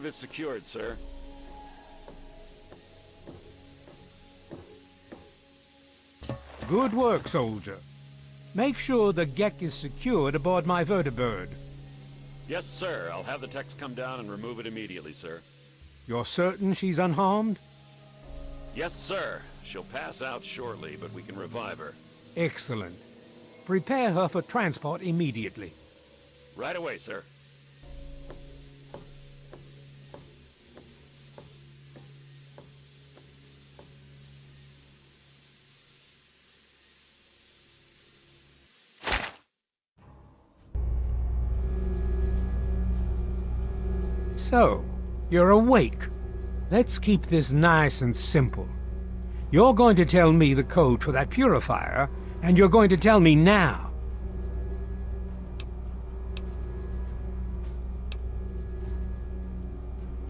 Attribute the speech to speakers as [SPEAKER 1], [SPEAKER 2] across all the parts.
[SPEAKER 1] objective is secured, sir.
[SPEAKER 2] Good work, soldier. Make sure the Gek is secured aboard my vertibird.
[SPEAKER 1] Yes, sir. I'll have the techs come down and remove it immediately, sir.
[SPEAKER 2] You're certain she's unharmed?
[SPEAKER 1] Yes, sir. She'll pass out shortly, but we can revive her.
[SPEAKER 2] Excellent. Prepare her for transport immediately.
[SPEAKER 1] Right away, sir.
[SPEAKER 2] So, you're awake. Let's keep this nice and simple. You're going to tell me the code for that purifier, and you're going to tell me now.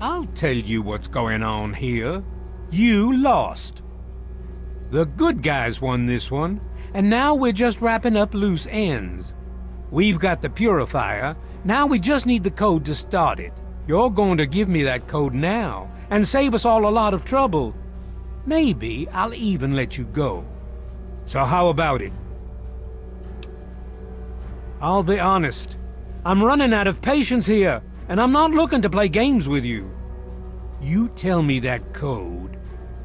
[SPEAKER 2] I'll tell you what's going on here. You lost. The good guys won this one, and now we're just wrapping up loose ends. We've got the purifier, now we just need the code to start it. You're going to give me that code now, and save us all a lot of trouble. Maybe I'll even let you go. So how about it? I'll be honest. I'm running out of patience here, and I'm not looking to play games with you. You tell me that code,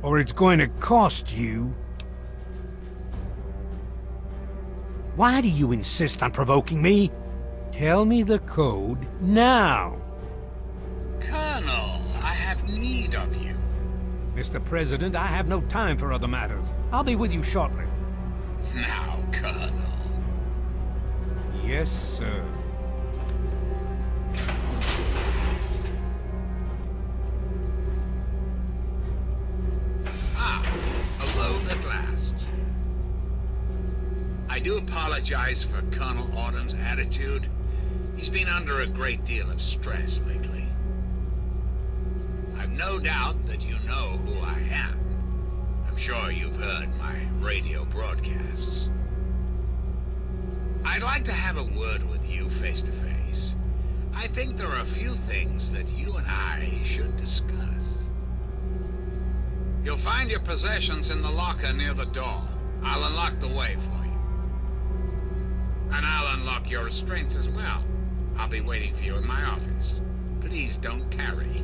[SPEAKER 2] or it's going to cost you. Why do you insist on provoking me? Tell me the code now.
[SPEAKER 3] Colonel, I have need of you.
[SPEAKER 2] Mr. President, I have no time for other matters. I'll be with you shortly.
[SPEAKER 3] Now, Colonel.
[SPEAKER 2] Yes, sir.
[SPEAKER 3] Alone at last. I do apologize for Colonel Autumn's attitude. He's been under a great deal of stress lately. I've no doubt that you know who I am. I'm sure you've heard my radio broadcasts. I'd like to have a word with you face to face. I think there are a few things that you and I should discuss. You'll find your possessions in the locker near the door. I'll unlock the way for you. And I'll unlock your restraints as well. I'll be waiting for you in my office. Please don't tarry.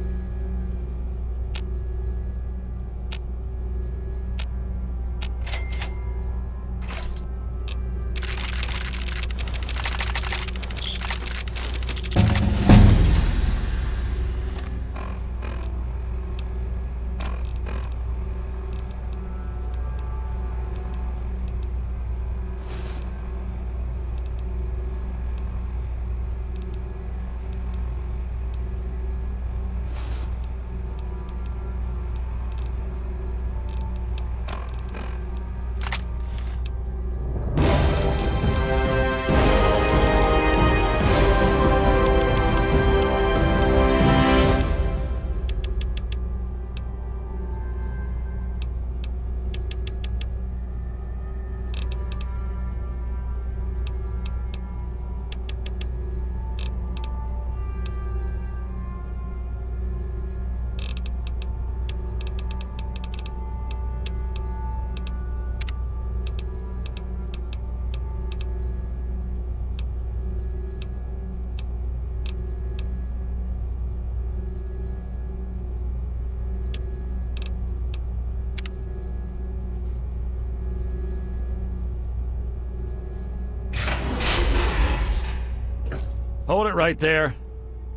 [SPEAKER 1] Hold it right there.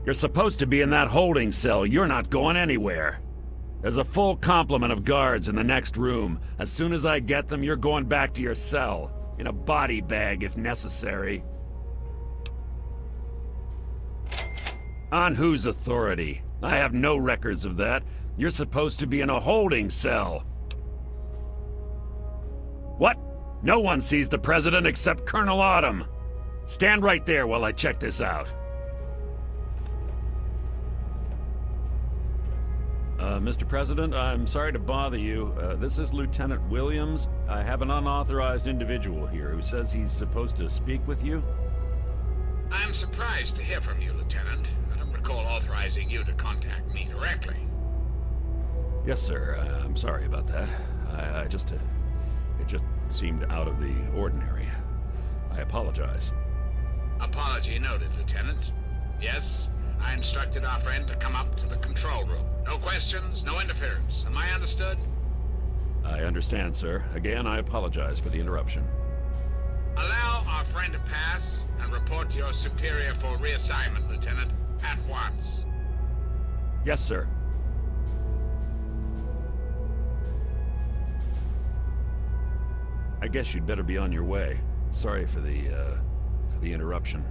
[SPEAKER 1] You're supposed to be in that holding cell. You're not going anywhere. There's a full complement of guards in the next room. As soon as I get them, you're going back to your cell. In a body bag, if necessary. On whose authority? I have no records of that. You're supposed to be in a holding cell. What? No one sees the President except Colonel Autumn. Stand right there while I check this out. Mr. President, I'm sorry to bother you. This is Lieutenant Williams. I have an unauthorized individual here who says he's supposed to speak with you.
[SPEAKER 3] I'm surprised to hear from you, Lieutenant. I don't recall authorizing you to contact me directly.
[SPEAKER 1] Yes, sir. I'm sorry about that. It just seemed out of the ordinary. I apologize.
[SPEAKER 3] Apology noted, Lieutenant. Yes, I instructed our friend to come up to the control room. No questions, no interference. Am I understood?
[SPEAKER 1] I understand, sir. Again, I apologize for the interruption.
[SPEAKER 3] Allow our friend to pass and report to your superior for reassignment, Lieutenant, at once.
[SPEAKER 1] Yes, sir. I guess you'd better be on your way. Sorry for the interruption.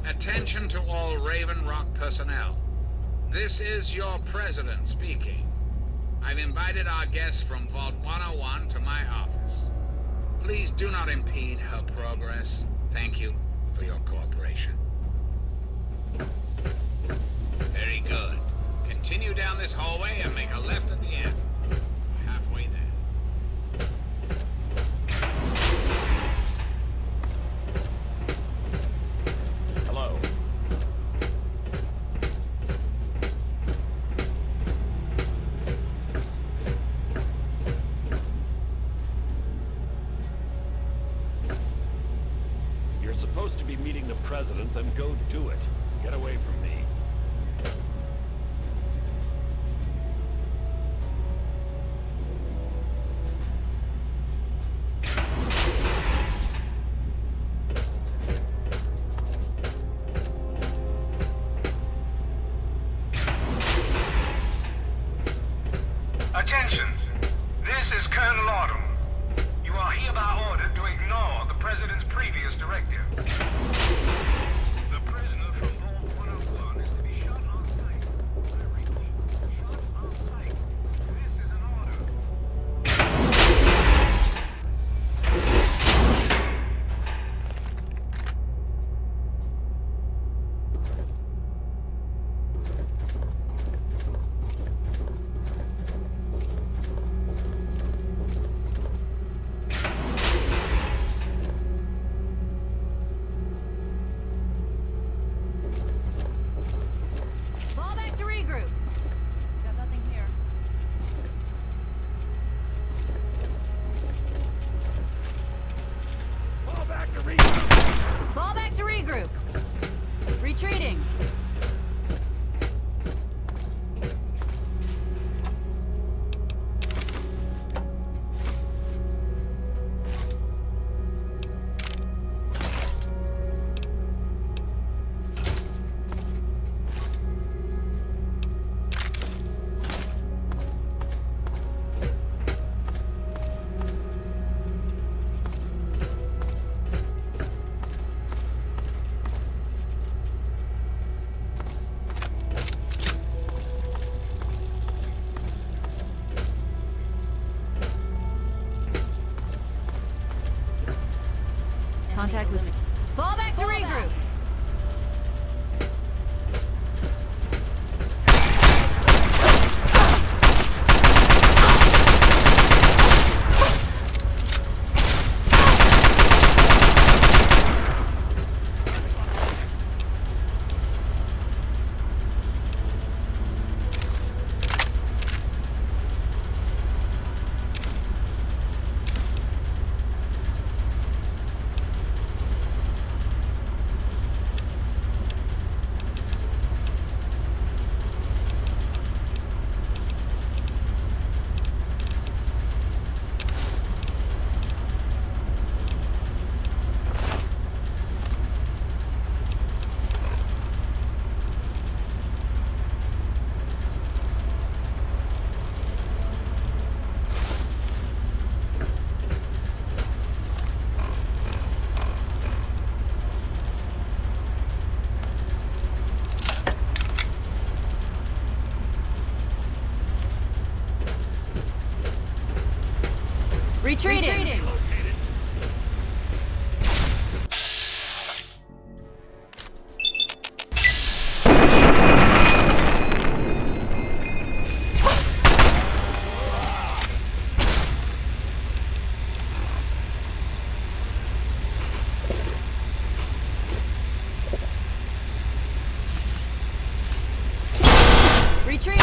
[SPEAKER 3] Attention to all Raven Rock personnel. This is your president speaking. I've invited our guest from Vault 101 to my office. Please do not impede her progress. Thank you for your cooperation. Very good. Continue down this hallway and make a left at the end. Halfway there.
[SPEAKER 1] Hello. You're supposed to be meeting the president, then go do it. Get away from me.
[SPEAKER 2] Attention! This is Colonel Autumn. You are hereby ordered to ignore the President's previous directive. The prisoner from Vault 101 is to be shot on sight. I repeat, shot on sight. This is an order.
[SPEAKER 4] Fall back to regroup. Got nothing here.
[SPEAKER 1] Fall back to regroup!
[SPEAKER 4] Fall back to regroup. Retreating. Contact with... Fall back to regroup. Retreating. Retreat!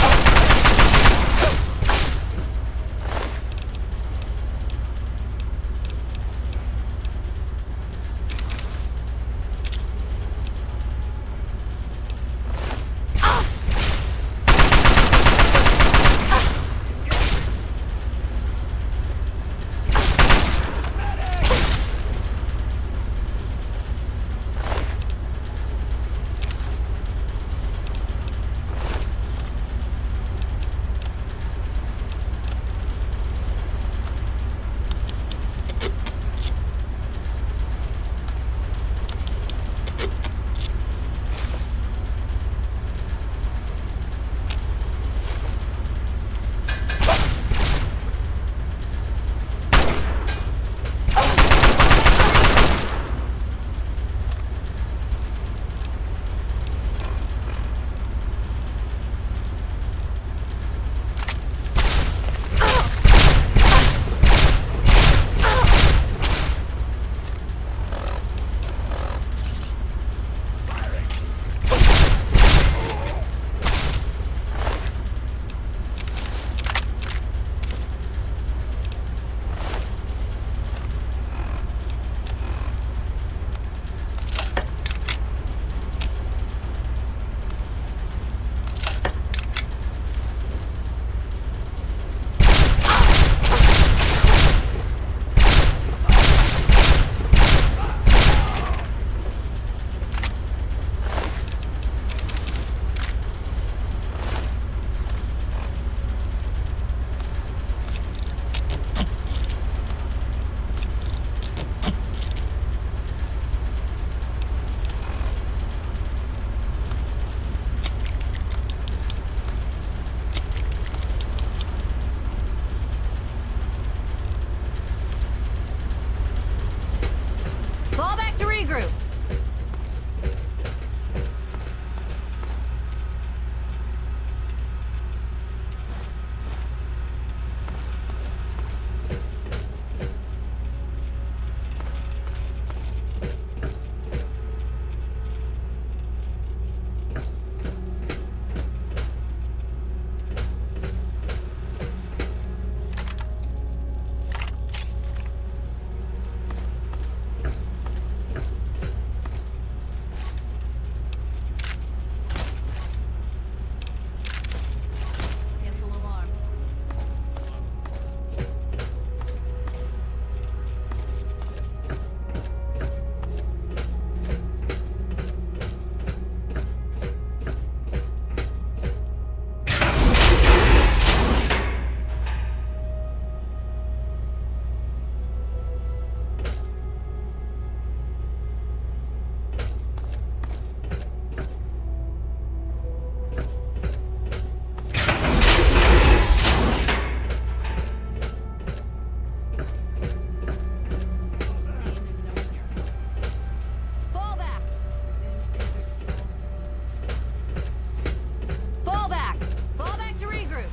[SPEAKER 4] Fall back to regroup. Cancel alarm. Fall back. Resume standard control. Fall back. Fall back to regroup.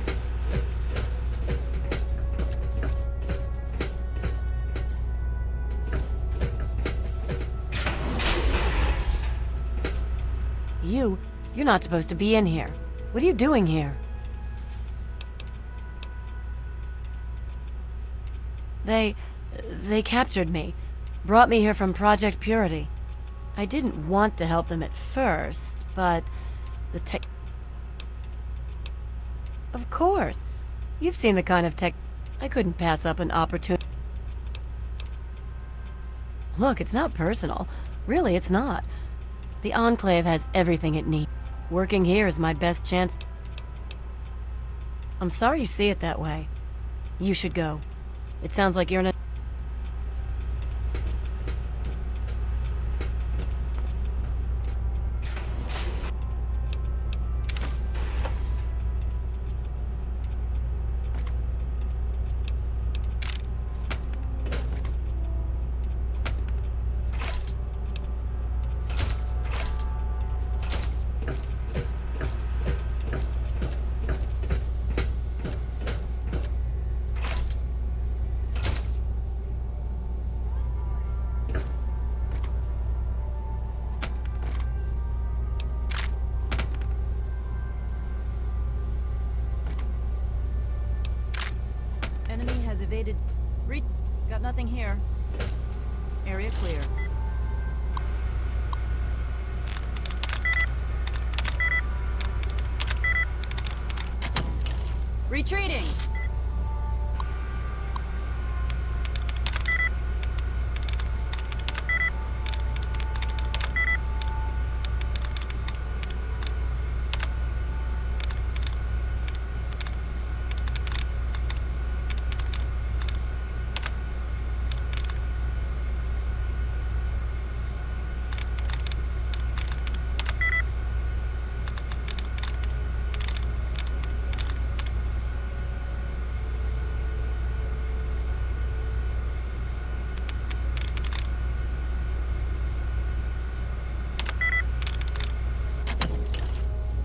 [SPEAKER 5] You're not supposed to be in here. What are you doing here? They captured me. Brought me here from Project Purity. I didn't want to help them at first, but the tech... Of course. You've seen the kind of tech... I couldn't pass up an opportunity. Look, it's not personal. Really, it's not. The Enclave has everything it needs. Working here is my best chance. I'm sorry you see it that way. You should go. It sounds like you're in a...
[SPEAKER 4] evaded... Got nothing here. Area clear. Retreating!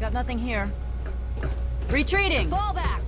[SPEAKER 4] Got nothing here. Retreating! Fall back!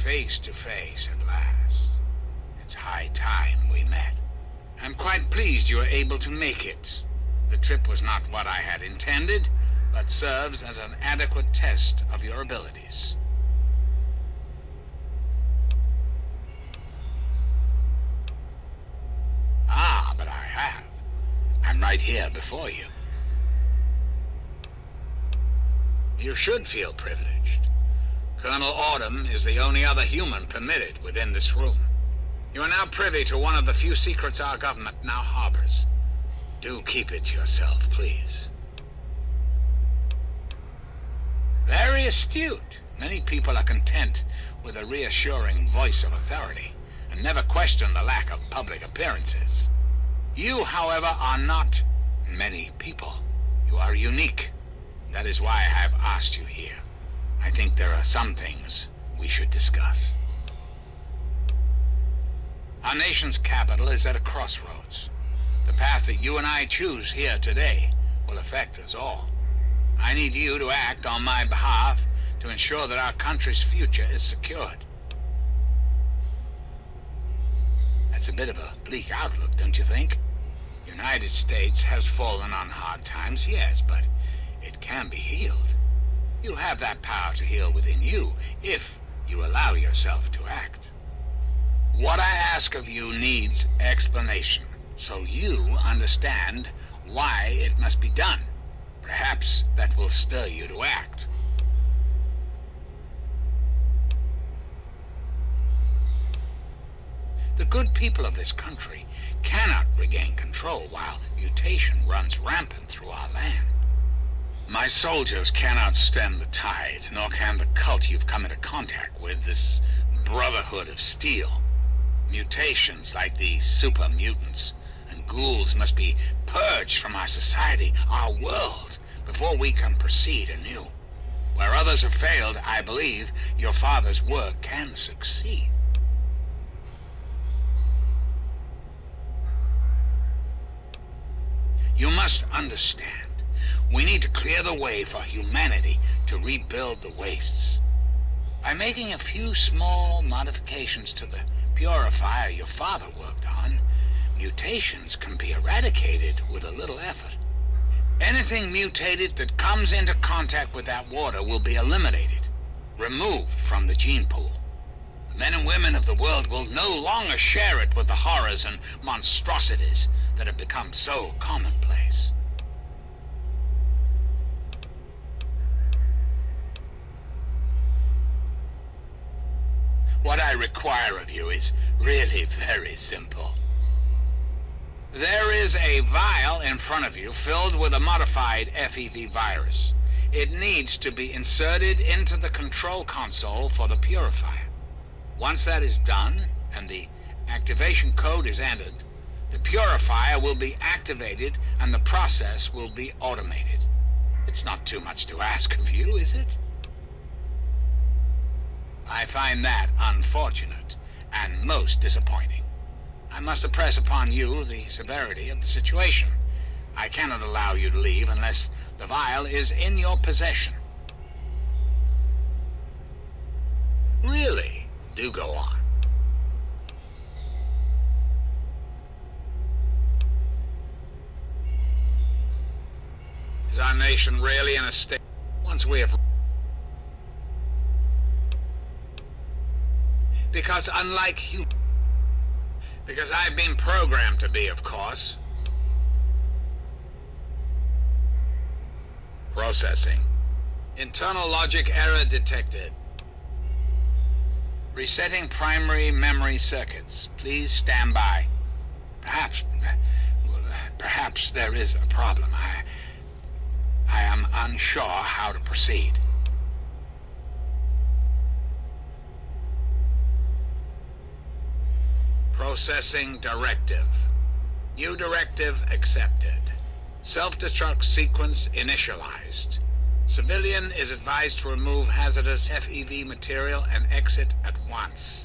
[SPEAKER 3] Face to face at last. It's high time we met. I'm quite pleased you were able to make it. The trip was not what I had intended, but serves as an adequate test of your abilities. Ah, but I have. I'm right here before you. You should feel privileged. Colonel Autumn is the only other human permitted within this room. You are now privy to one of the few secrets our government now harbors. Do keep it to yourself, please. Very astute. Many people are content with a reassuring voice of authority and never question the lack of public appearances. You, however, are not many people. You are unique. That is why I have asked you here. I think there are some things we should discuss. Our nation's capital is at a crossroads. The path that you and I choose here today will affect us all. I need you to act on my behalf to ensure that our country's future is secured. That's a bit of a bleak outlook, don't you think? The United States has fallen on hard times, yes, but it can be healed. You have that power to heal within you if you allow yourself to act. What I ask of you needs explanation, so you understand why it must be done. Perhaps that will stir you to act. The good people of this country cannot regain control while mutation runs rampant through our land. My soldiers cannot stem the tide, nor can the cult you've come into contact with, this Brotherhood of Steel. Mutations like the super mutants and ghouls must be purged from our society, our world, before we can proceed anew. Where others have failed, I believe your father's work can succeed. You must understand, we need to clear the way for humanity to rebuild the wastes. By making a few small modifications to the purifier your father worked on, mutations can be eradicated with a little effort. Anything mutated that comes into contact with that water will be eliminated, removed from the gene pool. The men and women of the world will no longer share it with the horrors and monstrosities that have become so commonplace. What I require of you is really very simple. There is a vial in front of you filled with a modified FEV virus. It needs to be inserted into the control console for the purifier. Once that is done, and the activation code is entered, the purifier will be activated and the process will be automated. It's not too much to ask of you, is it? I find that unfortunate and most disappointing. I must impress upon you the severity of the situation. I cannot allow you to leave unless the vial is in your possession. Really, do go on. Is our nation really in a state? Once we have... Because unlike you... Because I've been programmed to be, of course. Processing. Internal logic error detected. Resetting primary memory circuits. Please stand by. Perhaps there is a problem. I am unsure how to proceed. Processing directive. New directive accepted. Self-destruct sequence initialized. Civilian is advised to remove hazardous FEV material and exit at once.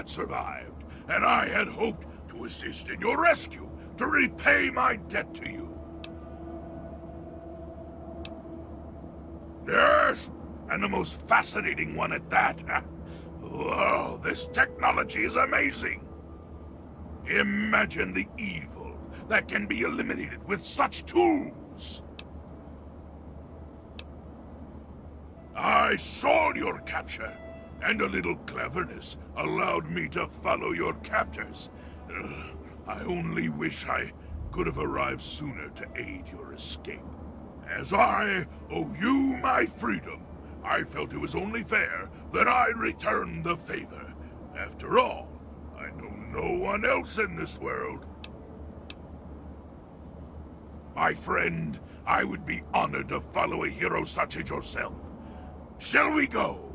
[SPEAKER 6] had survived, and I had hoped to assist in your rescue, to repay my debt to you. Yes, and the most fascinating one at that. Whoa, this technology is amazing. Imagine the evil that can be eliminated with such tools. I saw your capture, and a little cleverness allowed me to follow your captors. I only wish I could have arrived sooner to aid your escape. As I owe you my freedom, I felt it was only fair that I return the favor. After all, I know no one else in this world. My friend, I would be honored to follow a hero such as yourself. Shall we go?